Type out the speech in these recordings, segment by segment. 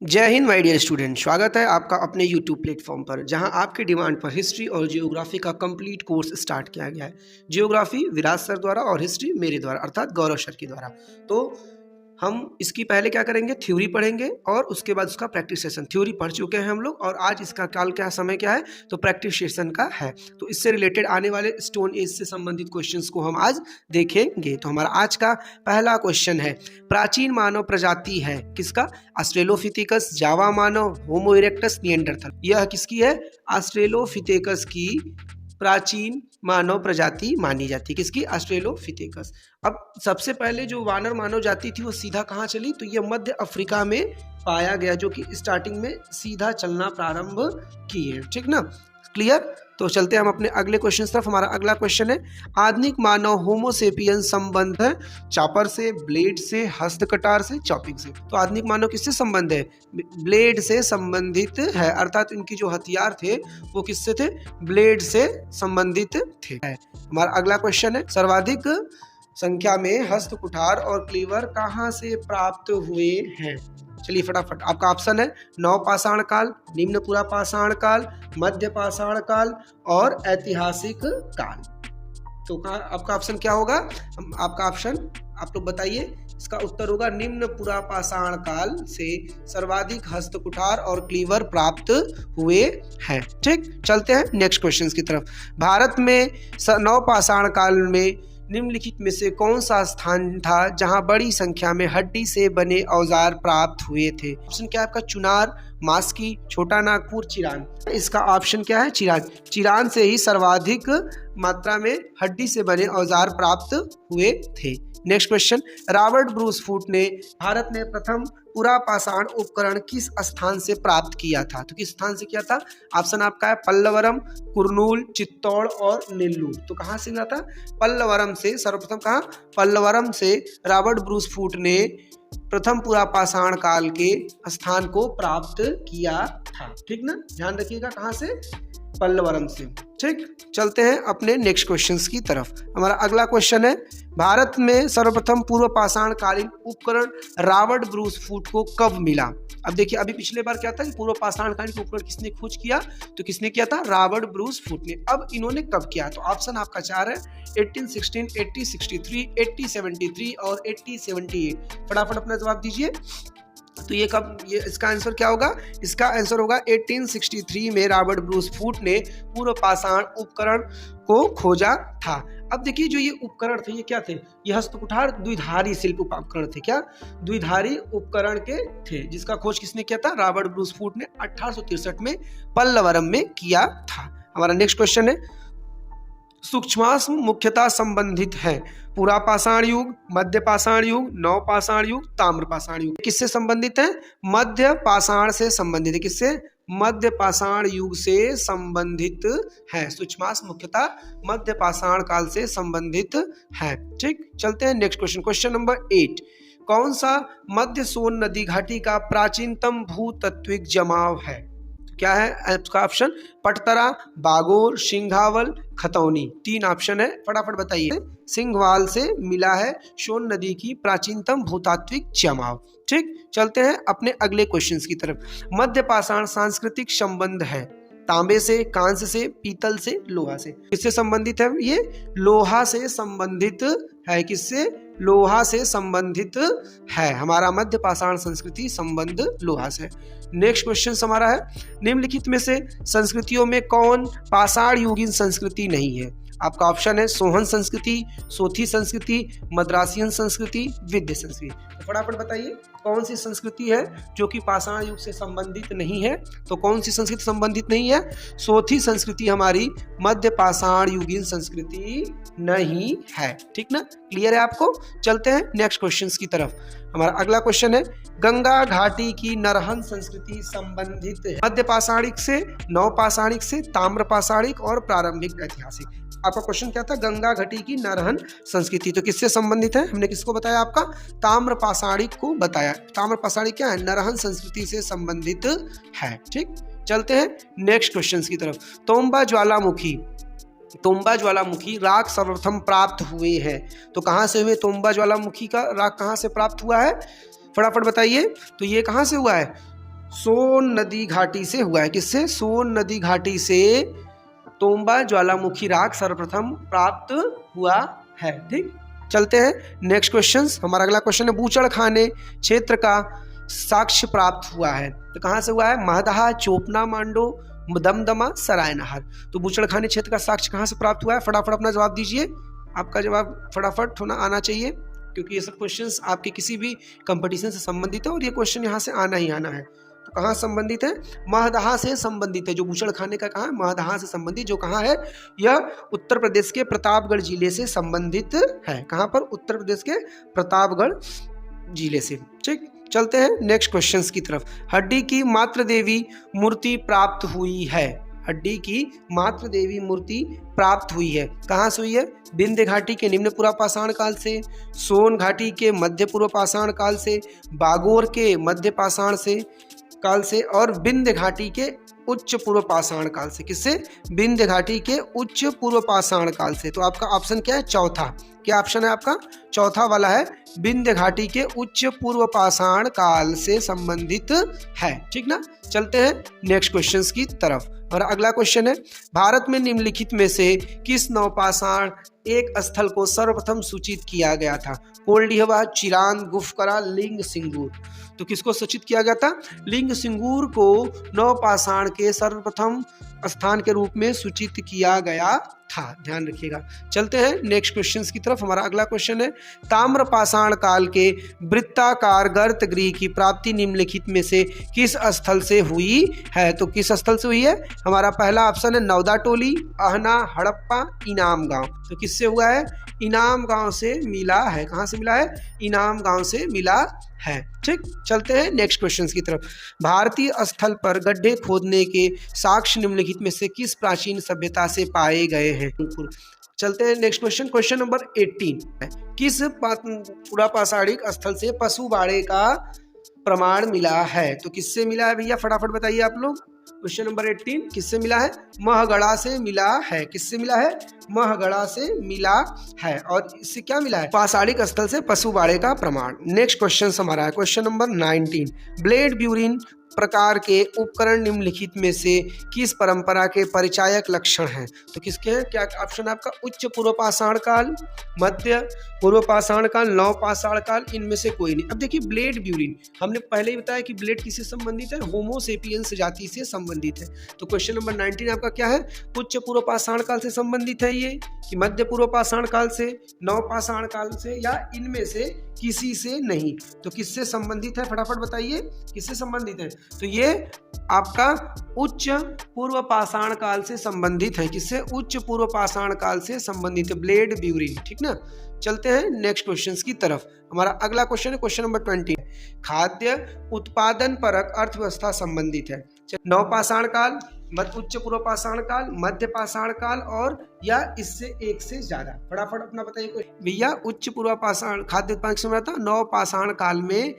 जय Hind my dear student, स्वागत है आपका अपने यूट्यूब प्लेटफॉर्म पर, जहां आपके डिमांड पर हिस्ट्री और जियोग्राफी का कंप्लीट कोर्स स्टार्ट किया गया है। जियोग्राफी विराज सर द्वारा और हिस्ट्री मेरे द्वारा अर्थात गौरव सर के द्वारा। तो हम इसकी पहले क्या करेंगे, थ्योरी पढ़ेंगे और उसके बाद उसका प्रैक्टिस सेशन। थ्योरी पढ़ चुके हैं हम लोग और आज इसका काल क्या समय क्या है, तो प्रैक्टिस सेशन का है। तो इससे रिलेटेड आने वाले स्टोन एज से संबंधित क्वेश्चंस को हम आज देखेंगे। तो हमारा आज का पहला क्वेश्चन है, प्राचीन मानव प्रजाति है किसका? ऑस्ट्रेलोपिथेकस, जावा मानव, होमो इरेक्टस, निएंडरथल। यह किसकी है? ऑस्ट्रेलोपिथेकस की प्राचीन मानव प्रजाति मानी जाती है। किसकी? ऑस्ट्रेलोपिथेकस। अब सबसे पहले जो वानर मानव जाति थी वो सीधा कहाँ चली, तो ये मध्य अफ्रीका में पाया गया, जो कि स्टार्टिंग में सीधा चलना प्रारंभ किए। ठीक ना, क्लियर? तो चलते हैं हम अपने अगले क्वेश्चन तरफ। हमारा अगला क्वेश्चन है, आधुनिक मानव होमोसेपियन संबंध है चापर से, ब्लेड से, हस्तकटार से, चॉपिंग से। तो आधुनिक मानव किससे संबंध है? ब्लेड से संबंधित है, अर्थात इनकी जो हथियार थे वो किससे थे? ब्लेड से संबंधित थे। हमारा अगला क्वेश्चन है, सर्वाधिक संख्या में हस्तकुठार और क्लीवर कहाँ से प्राप्त हुए हैं? चलिए फटाफट, आपका ऑप्शन है नव पाषाण काल, निम्न पुरा पाषाण काल, मध्य पाषाण काल और ऐतिहासिक काल। तो आपका ऑप्शन क्या होगा? आपका ऑप्शन आप लोग बताइए। इसका उत्तर होगा निम्न पुरा पाषाण काल से सर्वाधिक हस्तकुठार और क्लीवर प्राप्त हुए हैं। ठीक, चलते हैं नेक्स्ट क्वेश्चन की तरफ। भारत में नव पाषाण काल में निम्नलिखित में से कौन सा स्थान था जहां बड़ी संख्या में हड्डी से बने औजार प्राप्त हुए थे? ऑप्शन क्या है आपका? चुनार, मास्की, छोटा नागपुर, चिरान। इसका ऑप्शन क्या है? चिरान। चिरान से ही सर्वाधिक मात्रा में हड्डी से बने औजार प्राप्त हुए थे। नेक्स्ट क्वेश्चन, रॉबर्ट ब्रूस फूट ने भारत में प्रथम पुरा पाषाण उपकरण किस स्थान से प्राप्त किया था? तो किस स्थान से किया था? ऑप्शन आपका है पल्लवरम, कुर्नूल, चित्तौड़ और नेल्लूर। तो कहाँ से मिला था? पल्लवरम से। सर्वप्रथम कहाँ? पल्लवरम से रॉबर्ट ब्रूस फूट ने प्रथम पुरा पाषाण काल के स्थान को प्राप्त किया था। ठीक ना, ध्यान रखिएगा, कहाँ से? पल्लवरम से। ठीक, चलते हैं अपने नेक्स्ट क्वेश्चंस की तरफ। हमारा अगला क्वेश्चन है, भारत में सर्वप्रथम पूर्व पाषाण कालीन उपकरण रॉबर्ट ब्रूस फूट को कब मिला? अब देखिए, अभी पिछले बार क्या था कि पूर्व पाषाण कालीन उपकरण किसने खोज किया? तो किसने किया था? रॉबर्ट ब्रूस फूट ने। अब इन्होंने कब किया? तो ऑप्शन आपका 4 है, 1816, 1863, 1873 और 1878। फटाफट अपना जवाब दीजिए। तो ये कब, ये इसका आंसर क्या होगा? इसका आंसर होगा 1863 में रॉबर्ट ब्रूस फूट ने पूर्व पाषाण उपकरण को खोजा था। अब देखिए, जो ये उपकरण थे ये क्या थे? ये हस्तकुठार द्विधारी शिल्प उपकरण थे। क्या? द्विधारी उपकरण के थे, जिसका खोज किसने किया था? रॉबर्ट ब्रूस फूट ने 1863 में पल्लवरम में किया था। हमारा नेक्स्ट क्वेश्चन है, सूक्ष्माश्म मुख्यतः संबंधित है पुरा पाषाण युग, मध्य पाषाण युग, नव पाषाण युग, ताम्र पाषाण युग। किससे संबंधित है? मध्य पाषाण से संबंधित है। किससे? मध्य पाषाण युग से संबंधित है। सूक्ष्माश्म मुख्यतः मध्य पाषाण काल से संबंधित है। ठीक, चलते हैं नेक्स्ट क्वेश्चन। क्वेश्चन नंबर 8, कौन सा मध्य सोन नदी घाटी का प्राचीनतम भूतत्विक जमाव है? क्या है आपका ऑप्शन? पटतरा, बागोर, सिंघावल, खतौनी। 3 ऑप्शन है, फटाफट बताइए। सिंघवाल से मिला है सोन नदी की प्राचीनतम भूतात्विक जमाव। ठीक, चलते हैं अपने अगले क्वेश्चंस की तरफ। मध्य पाषाण सांस्कृतिक संबंध है तांबे से, कांस्य से, पीतल से, लोहा से। किससे संबंधित है? ये लोहा से संबंधित है। किससे? लोहा से संबंधित है। हमारा मध्य पाषाण संस्कृति संबंध लोहा से। नेक्स्ट क्वेश्चन हमारा है, निम्नलिखित में से संस्कृतियों में कौन पाषाण युगीन संस्कृति नहीं है? आपका ऑप्शन है सोहन संस्कृति, सोथी संस्कृति, मद्रासियन संस्कृति, विद्य संस्कृति। तो फटाफट बताइए, कौन सी संस्कृति है जो कि पाषाण युग से संबंधित नहीं है? तो कौन सी संस्कृति संबंधित नहीं है? सोथी संस्कृति हमारी मध्य पाषाण युगीन संस्कृति नहीं है। ठीक ना, क्लियर है आपको? चलते हैं नेक्स्ट क्वेश्चन की तरफ। हमारा अगला क्वेश्चन है, गंगा घाटी की नरहन संस्कृति संबंधित है मध्य पाषाणिक से, नव पाषाणिक से, ताम्र पाषाणिक और प्रारंभिक ऐतिहासिक। आपका क्वेश्चन क्या था? गंगा घाटी की नरहन संस्कृति। तो किससे संबंधित है? हमने किसको बताया? आपका ताम्र पाषाणिक को बताया। ताम्र पाषाणिक क्या है? नरहन संस्कृति से संबंधित है। ठीक, चलते हैं नेक्स्ट क्वेश्चन की तरफ। तोम्बा ज्वालामुखी राख सर्वप्रथम प्राप्त हुए हैं। तो कहाँ से हुए? तोम्बा ज्वालामुखी का राख कहाँ से प्राप्त हुआ है? फटाफट बताइए। तो ये कहाँ से हुआ है? सोन नदी घाटी से हुआ है। किससे? सोन नदी घाटी से तोम्बा ज्वालामुखी राग सर्वप्रथम प्राप्त हुआ है। ठीक, चलते हैं नेक्स्ट क्वेश्चन। हमारा अगला क्वेश्चन है बूचड़खाने क्षेत्र का साक्ष्य प्राप्त हुआ है। तो कहाँ से हुआ है? महदहा, चोपना, मांडो, दमदमा, सरायनहर। तो बूचड़खाने क्षेत्र का साक्ष्य कहाँ से प्राप्त हुआ है? फटाफट अपना जवाब दीजिए। आपका जवाब फटाफट होना आना चाहिए, क्योंकि ये सब क्वेश्चंस आपके किसी भी कंपटीशन से संबंधित है और ये क्वेश्चन यहाँ से आना ही आना है। तो कहाँ संबंधित है? महदहा से संबंधित है। जो बूचड़खाने का कहाँ है? महदहा से संबंधित। जो कहाँ है? यह उत्तर प्रदेश के प्रतापगढ़ जिले से संबंधित है। कहाँ पर? उत्तर प्रदेश के प्रतापगढ़ जिले से। ठीक, चलते हैं नेक्स्ट क्वेश्चंस की तरफ। हड्डी की मातृ देवी मूर्ति प्राप्त हुई है। हड्डी की मातृ देवी मूर्ति प्राप्त हुई है। कहाँ से हुई है? विंध्य घाटी के निम्न पूर्व पाषाण काल से, सोन घाटी के मध्य पूर्व पाषाण काल से, बागोर के मध्य पाषाण से काल से और विंध्य घाटी के उच्च पूर्व पाषाण काल से। किससे? विंध्य घाटी के उच्च पूर्व पाषाण काल से। तो आपका ऑप्शन क्या है? चौथा। क्या ऑप्शन है आपका? चौथा वाला है, विंध्य घाटी के उच्च पूर्व पाषाण काल से संबंधित है। ठीक ना, चलते हैं नेक्स्ट क्वेश्चंस की तरफ। और अगला क्वेश्चन है भारत में निम्नलिखित में से किस नवपाषाण एक स्थल को सर्वप्रथम सूचित किया गया था? कोल्डिहवा, चिरांद, गुफकरा, लिंग सिंगूर। तो किसको सूचित किया गया था? लिंग सिंगूर को नवपाषाण के सर्वप्रथम स्थान के रूप में सूचित किया गया था। ध्यान रखिएगा। चलते हैं नेक्स्ट क्वेश्चंस की तरफ। हमारा अगला क्वेश्चन है ताम्रपाषाण काल के वृत्ताकार गर्त गृह की प्राप्ति निम्नलिखित में से किस स्थल से हुई है? तो किस स्थल से हुई है? हमारा पहला ऑप्शन है नवदा टोली, आहना, हड़प्पा, इनाम गांव। तो किससे हुआ है? इनाम गांव से मिला है। कहाँ से मिला है? इनाम गांव से मिला है। ठीक, चलते हैं नेक्स्ट क्वेश्चंस की तरफ। भारतीय स्थल पर गड्ढे खोदने के साक्ष्य निम्नलिखित में से किस प्राचीन सभ्यता से पाए गए हैं? चलते हैं नेक्स्ट क्वेश्चन। Question number 18। किस पुरापाषाणिक स्थल से पशु बाड़े का प्रमाण मिला है? तो किससे मिला है भैया? फटाफट बताइए आप लोग। क्वेश्चन नंबर 18 किससे मिला है? महगढ़ा से मिला है। किससे मिला है? महगढ़ा से मिला है। और इससे क्या मिला है? पाषाणिक स्थल से पशु बाड़े का प्रमाण। नेक्स्ट क्वेश्चन हमारा है क्वेश्चन नंबर 19। ब्लेड ब्यूरिन प्रकार के उपकरण निम्नलिखित में से किस परंपरा के परिचायक लक्षण हैं? तो किसके हैं? क्या ऑप्शन है आपका? उच्च पूर्व पाषाण काल, मध्य पूर्व पाषाण काल, नव पाषाण काल, इनमें से कोई नहीं। अब देखिए ब्लेड ब्यूरिन, हमने पहले ही बताया कि ब्लेड किससे संबंधित है? होमो सेपियंस जाति से संबंधित है। तो क्वेश्चन नंबर 19 आपका क्या है? उच्च पूर्व पाषाण काल से संबंधित है ये, कि मध्य पूर्व पाषाण काल से, नव पाषाण काल से, या इनमें से किसी से नहीं? तो किससे संबंधित है? फटाफट बताइए किससे संबंधित है? तो ये आपका उच्च पूर्व पाषाण काल से संबंधित है। किससे? उच्च पूर्व पाषाण काल से संबंधित है ब्लेड ब्यूरिन। ठीक ना, चलते हैं नेक्स्ट क्वेश्चंस की तरफ। हमारा अगला क्वेश्चन है क्वेश्चन नंबर 20। खाद्य उत्पादन परक अर्थव्यवस्था संबंधित है। नव पाषाण काल, उच्च पूर्व पाषाण काल, मध्य पाषाण काल, और या इससे एक से ज्यादा। फटाफट अपना बताइए भैया। उच्च पूर्व पाषाण खाद्य उत्पादन से था। नव पाषाण काल में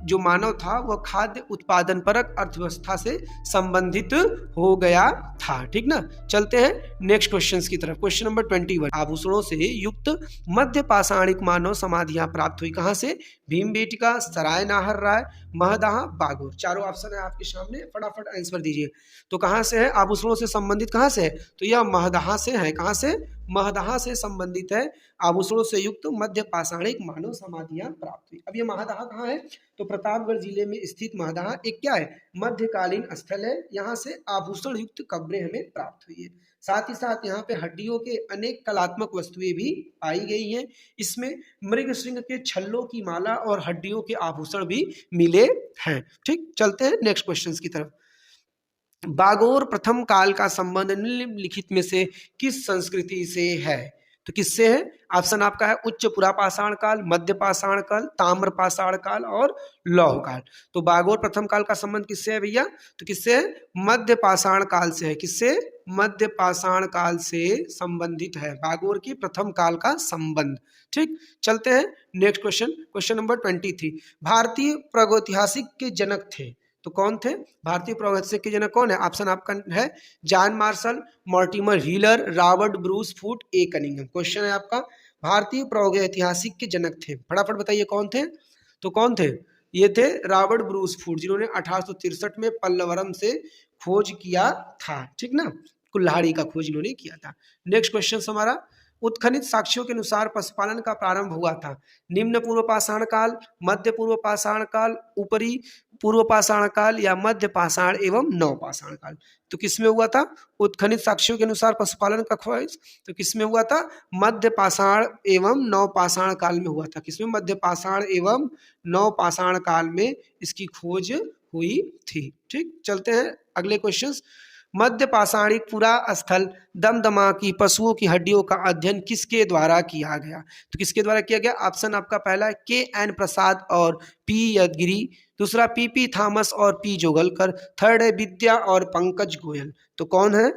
जो मानव था वह खाद्य उत्पादन परक अर्थव्यवस्था से संबंधित हो गया था। ठीक ना, चलते हैं नेक्स्ट क्वेश्चंस की तरफ। Question number 21। आभूषणों से युक्त मध्य पाषाणिक मानव समाधियां प्राप्त हुई। कहां से? भीमबेटका, सराय नाहर राय, महदहा, बागोर। चारों ऑप्शन है आपके सामने, फटाफट आंसर दीजिए। तो कहां से है? आभूषणों से संबंधित कहां से है? तो यह महदहा से है। कहां से? महदहा से संबंधित है। आभूषणों से युक्त मध्य पाषाणिक मानव समाधियां प्राप्त हुई। अब ये महदहा कहाँ है? तो प्रतापगढ़ जिले में स्थित महदहा एक क्या है? मध्यकालीन स्थल है। यहाँ से आभूषण युक्त कब्रें हमें प्राप्त हुई है। साथ ही साथ यहाँ पे हड्डियों के अनेक कलात्मक वस्तुएं भी पाई गई हैं। इसमें मृग श्रृंग के छल्लों की माला और हड्डियों के आभूषण भी मिले हैं। ठीक, चलते हैं नेक्स्ट क्वेश्चन की तरफ। बागोर प्रथम काल का संबंध निम्नलिखित में से किस संस्कृति से है? तो किससे है? ऑप्शन आपका है उच्च पुरापाषाण काल, मध्य पाषाण काल, ताम्र पाषाण काल और लौह काल। तो बागोर प्रथम काल का संबंध किससे है भैया? तो किससे है? मध्य पाषाण काल से है। किससे? मध्य पाषाण काल से संबंधित है बागोर की प्रथम काल का संबंध। ठीक, चलते हैं नेक्स्ट क्वेश्चन। Question number 23। भारतीय प्रागैतिहासिक के जनक थे। तो कौन थे? भारतीय प्रागैतिहासिक के जनक कौन है? ऑप्शन आपका है John Marshall, Mortimer Wheeler, Robert Bruce, Foote, A Cunningham. Question है आपका भारतीय प्रागैतिहासिक के जनक थे। फटाफट बताइए कौन थे? तो कौन थे? ये थे रॉबर्ट ब्रूस फूड, जिन्होंने 1863 में पल्लवरम से खोज किया था, ठीक ना, कुल्हाड़ी का खोज इन्होंने किया था। नेक्स्ट क्वेश्चन हमारा, उत्खनित साक्ष्यों के अनुसार पशुपालन का प्रारंभ हुआ था निम्न पूर्व पाषाण काल, मध्य पूर्व पाषाण काल, ऊपरी पूर्व पाषाण काल या मध्य पाषाण एवं नव पाषाण काल। तो किसमें हुआ था उत्खनित साक्ष्यों के अनुसार पशुपालन का खोज? तो किसमें हुआ था? मध्य पाषाण एवं नव पाषाण काल में हुआ था। किसमें? मध्य पाषाण एवं नव पाषाण काल में इसकी खोज हुई थी। ठीक, चलते हैं अगले क्वेश्चंस। मध्य पाषाणिक पुरा स्थल दमदमा की पशुओं की हड्डियों का अध्ययन किसके द्वारा किया गया? तो किसके द्वारा किया गया? ऑप्शन आपका पहला है के.एन. प्रसाद और पी यदगिरी, दूसरा पी.पी. थॉमस और पी. जोगलकर, थर्ड है विद्या और पंकज गोयल। तो कौन है?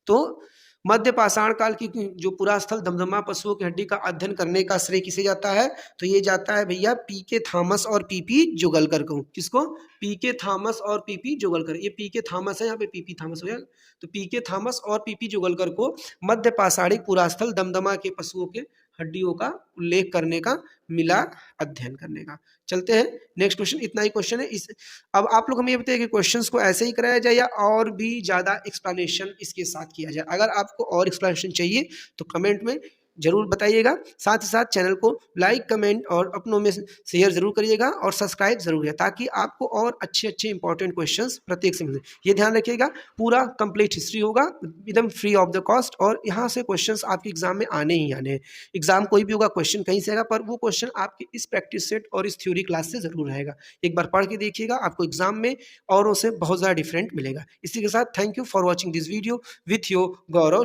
तो मध्य पाषाण काल की जो पुरा स्थल दमदमा पशुओं की हड्डी का अध्ययन करने का श्रेय किसे जाता है? तो ये जाता है भैया पी.के. थॉमस और पी.पी. जोगलकर को। किसको? पी.के. थॉमस और पी.पी. जोगलकर। ये पी.के. थॉमस है, यहाँ पे पी.पी. थॉमस हो गया। तो पी.के. थॉमस और पी.पी. जोगलकर को मध्य पाषाणिक पुरा स्थल दमदमा के पशुओं के हड्डियों का उल्लेख करने का मिला, अध्ययन करने का। चलते हैं नेक्स्ट क्वेश्चन। इतना ही क्वेश्चन है। इस अब आप लोग हमें ये बताइए कि क्वेश्चंस को ऐसे ही कराया जाए या और भी ज़्यादा एक्सप्लेनेशन इसके साथ किया जाए। अगर आपको और एक्सप्लेनेशन चाहिए तो कमेंट में जरूर बताइएगा। साथ ही साथ चैनल को लाइक, कमेंट और अपनों में शेयर जरूर करिएगा और सब्सक्राइब जरूर है, ताकि आपको और अच्छे अच्छे इंपॉर्टेंट क्वेश्चंस प्रत्येक से मिले। ये ध्यान रखिएगा, पूरा कंप्लीट हिस्ट्री होगा एकदम फ्री ऑफ द कॉस्ट, और यहाँ से क्वेश्चंस आपके एग्जाम में आने ही आने हैं। एग्जाम कोई भी होगा, क्वेश्चन कहीं से आएगा, पर वो क्वेश्चन आपके इस प्रैक्टिस सेट और इस थ्योरी क्लास से जरूर रहेगा। एक बार पढ़ के देखिएगा, आपको एग्जाम में औरों से बहुत ज़्यादा डिफरेंट मिलेगा। इसी के साथ thank you for watching this video with your Gaurav.